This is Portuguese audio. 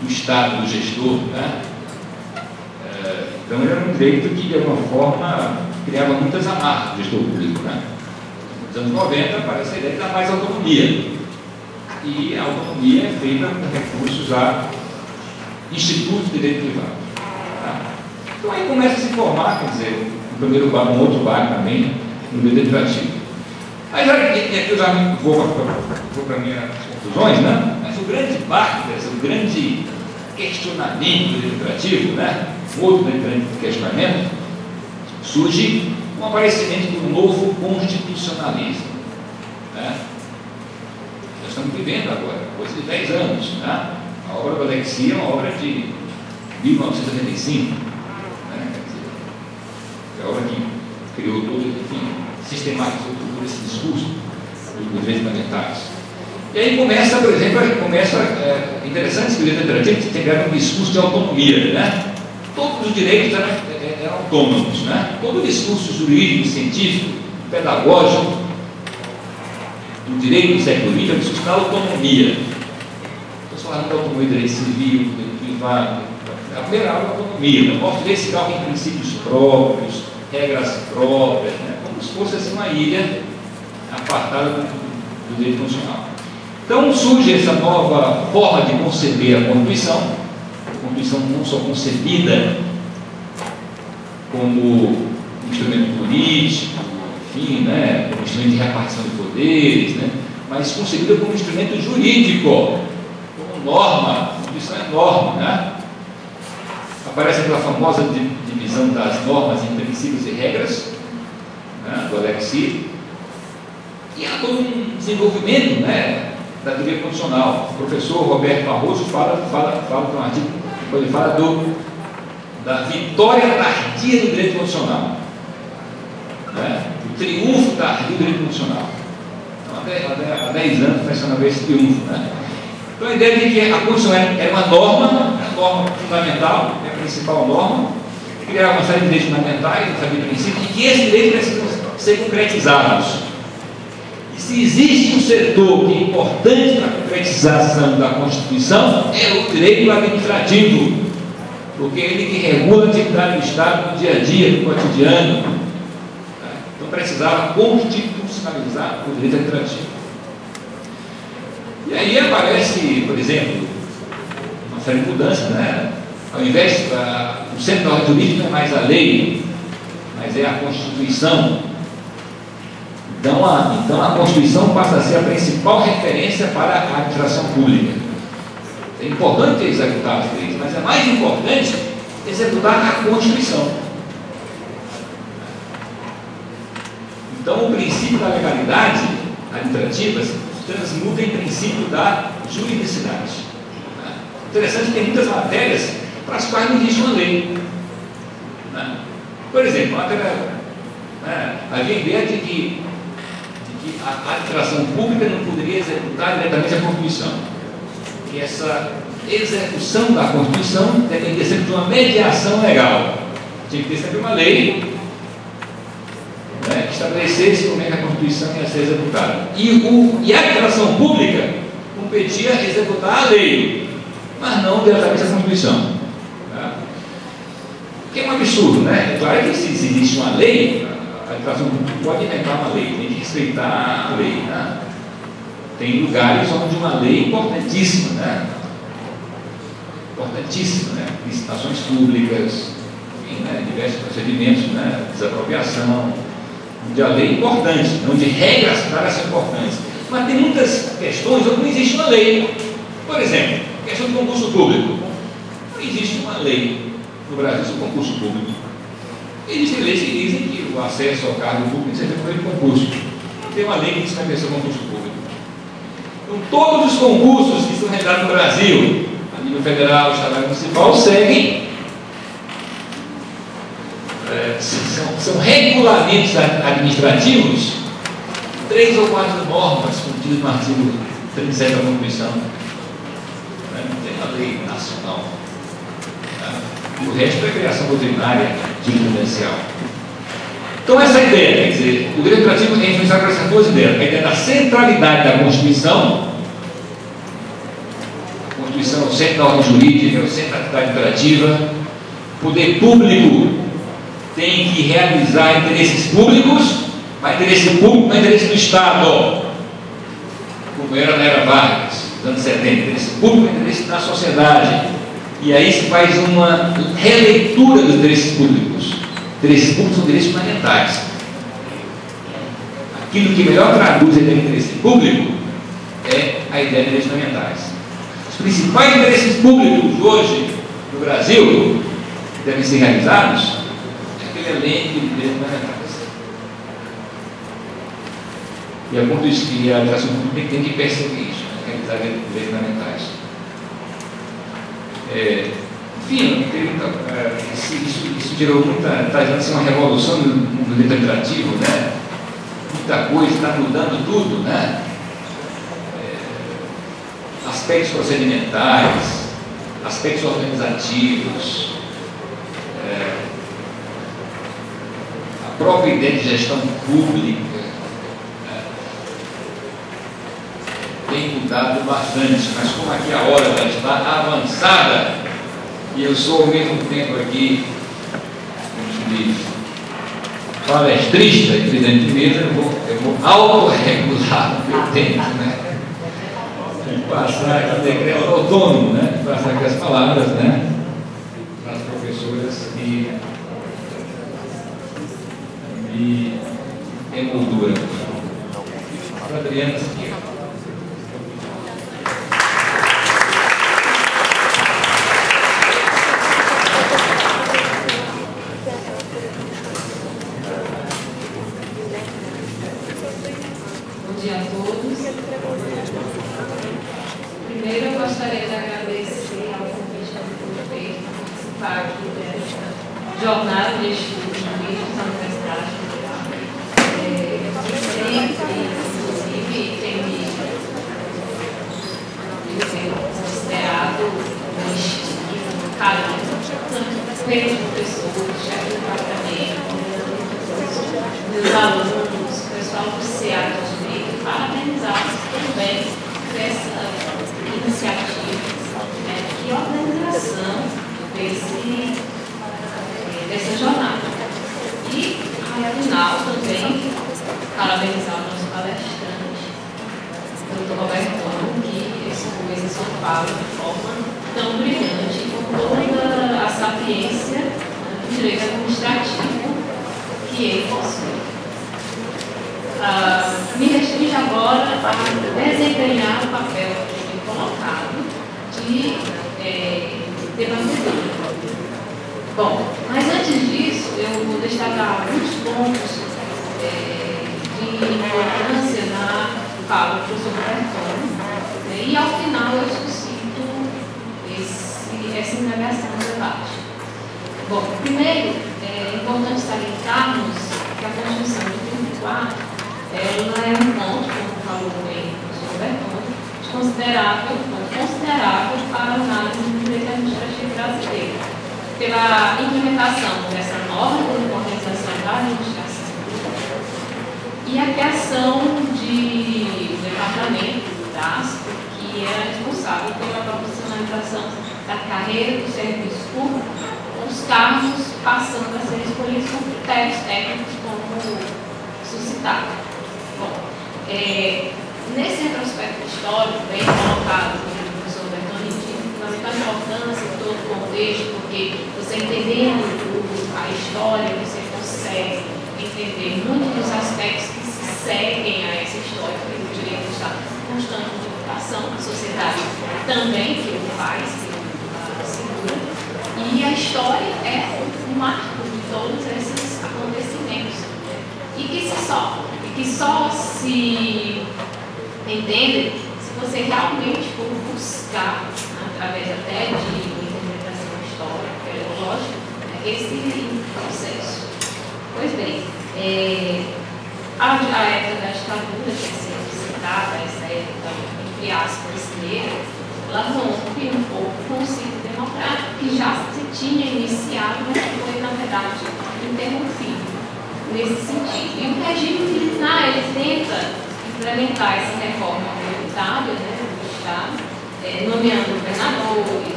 do Estado, do gestor, né? Então era um direito que, de alguma forma, criava muitas amarras do gestor público, né? Nos anos 90 aparece a ideia de dar mais autonomia. E a autonomia é feita com recursos a institutos de direito privado. Tá? Então aí começa a se formar, quer dizer, um primeiro bar, um outro bar também, no direito privativo. Aí aqui eu já vou para minhas conclusões, né? Mas o grande barco, o grande questionamento do direito privativo, né? Outro grande questionamento, surge com o aparecimento do novo constitucionalismo. Né? Nós estamos vivendo agora, coisa de 10 anos. Né? A obra do Alexis é uma obra de 1985. Né? É a obra que criou todo, enfim, sistematizou todo esse discurso dos direitos fundamentais. E aí começa, por exemplo, interessante que o direito administrativo tem criado um discurso de autonomia, né? Todos os direitos eram autônomos, né? Todo o discurso jurídico, científico, pedagógico do direito do século XX é um discurso da autonomia. Estou falando da autonomia do direito civil, do direito privado. A primeira aula é a autonomia. O nosso direito civil tem princípios próprios, regras próprias, né? Como se fosse assim, uma ilha apartada do direito constitucional. Então surge essa nova forma de conceber a Constituição não só concebida como instrumento político, enfim, né, como instrumento de repartição de poderes, né, mas concebida como instrumento jurídico, como norma. A Constituição é norma, né? Aparece aquela famosa divisão das normas em princípios e regras, né, do Alexis, e há todo um desenvolvimento, né, da teoria constitucional. O professor Roberto Barroso fala um artigo, ele fala da vitória tardia do direito constitucional, né? O triunfo tardio do direito constitucional. Então, há 10 anos está sendo esse triunfo, né? Então a ideia de que a Constituição é uma norma fundamental, é a principal norma, que criava uma série de direitos fundamentais, uma série de princípios, e que esses direitos precisam ser concretizados. E se existe um setor que é importante para a concretização da Constituição, é o direito administrativo, porque é ele que regula a atividade do Estado no dia a dia, no cotidiano. Então precisava constitucionalizar o direito administrativo. E aí aparece, por exemplo, uma série de mudanças, né? Ao invés o centro da ordem jurídica não é mais a lei, mas é a Constituição. Então a Constituição passa a ser a principal referência para a administração pública. É importante executar as leis, mas é mais importante executar a Constituição. Então o princípio da legalidade administrativa se transmuta em princípio da juridicidade. Interessante que tem muitas matérias para as quais não existe uma lei. Por exemplo, a matéria, havia a ideia de que a administração pública não poderia executar diretamente a Constituição. Que essa execução da Constituição dependia sempre de uma mediação legal. Tinha que ter sempre uma lei, né, que estabelecesse como é que a Constituição ia ser executada. E a administração pública competia a executar a lei, mas não diretamente a Constituição. Tá? Que é um absurdo, né? É claro que se existe uma lei, a administração pública pode inventar uma lei, tem que respeitar a lei. Né? Tem lugares onde uma lei é importantíssima, né? Importantíssima, né? Licitações públicas, enfim, né? Diversos procedimentos, né? Desapropriação, onde a lei é importante, onde regras claras são importantes. Mas tem muitas questões onde não existe uma lei. Por exemplo, questão de concurso público. Não existe uma lei no Brasil sobre concurso público. Existem leis que dizem que o acesso ao cargo público tem que ser feito por concurso. Tem uma lei que diz que vai ser concurso público. Então, todos os concursos que são realizados no Brasil, a nível federal, estadual e municipal, seguem, são regulamentos administrativos, 3 ou 4 normas contidas no artigo 37 da Constituição. Não tem uma lei nacional. O resto é criação doutrinária jurisprudencial. Então, essa ideia, quer dizer, o direito administrativo é influenciado por essas duas ideias: a ideia da centralidade da Constituição, a Constituição é o centro da ordem jurídica, é o centro da atividade operativa. O poder público tem que realizar interesses públicos, mas interesse público não é interesse do Estado, como era na era Vargas, nos anos 70. Interesse público é interesse da sociedade. E aí se faz uma releitura dos interesses públicos. Interesses públicos são direitos fundamentais. Aquilo que melhor traduz a ideia de interesse público é a ideia de direitos fundamentais. Os principais interesses públicos hoje no Brasil que devem ser realizados é aquele elenco de direitos fundamentais. E a administração pública tem que perseguir isso, realizar direitos fundamentais. Enfim, isso gerou muita. Está gerando uma revolução no direito administrativo, né? Muita coisa, está mudando tudo, né? Aspectos procedimentais, aspectos organizativos, a própria ideia de gestão pública tem mudado bastante, mas como aqui a hora já está avançada e eu sou ao mesmo tempo aqui, como se diz, palestrista e presidente de mesa, eu vou autorregular o meu tempo, né? Passar aqui decreto autônomo, né? Passar aqui as palavras, né? Para as professoras e emoldura. Para Adriana Siqueira. Bom dia a todos. Primeiro eu gostaria de agradecer ao convite do feito para participar aqui desta jornada de estudos jurídicos da Universidade Federal. Sempre, inclusive, tem me considerado um estímulo, carinho, tanto pelos professores, chefe do departamento, meus alunos, o pessoal do CEA de Direito, parabenizá-los também por essa iniciativa e organização dessa jornada. E, ao final, também parabenizar o nosso palestrante, o Dr. Roberto, que expôs a sua fala de forma tão brilhante, com toda a sapiência do direito administrativo que ele possui. Me restringe agora a desempenhar o papel que foi colocado de debatedor. Bom, mas antes disso, eu vou destacar alguns pontos de importância na fala do professor Roberto, e ao final eu suscito essa indagação do debate. Bom, primeiro, é importante salientarmos que a Constituição de 34 ela é um ponto, como falou bem o professor Roberto, considerável para a análise do direito administrativo brasileiro, pela implementação dessa nova organização da administração e a criação de departamento do DASP, que era responsável pela profissionalização da carreira do serviço público, os cargos passando a ser escolhidos com critérios técnicos como suscitado. Bom, nesse retrospecto histórico, bem colocado pelo professor Bertoni, de fundamental importância em todo o contexto, porque você entendendo a história, você consegue entender muitos dos aspectos que se seguem a essa história, porque o direito está em constante modificação, a sociedade também que o faz, que o segura, e a história é um marco de todos esses acontecimentos, e que só se entende se você realmente for buscar, através até de interpretação histórica, lógico, esse processo. Pois bem, a época da ditadura, que é sempre citada, essa época, entre aspas, brasileira, ela rompe um pouco com o ciclo democrático, que já se tinha iniciado, mas foi, na verdade, interrompido nesse sentido. E o regime militar, ele tenta implementar essa reforma tributária, né, do Estado, nomeando governadores,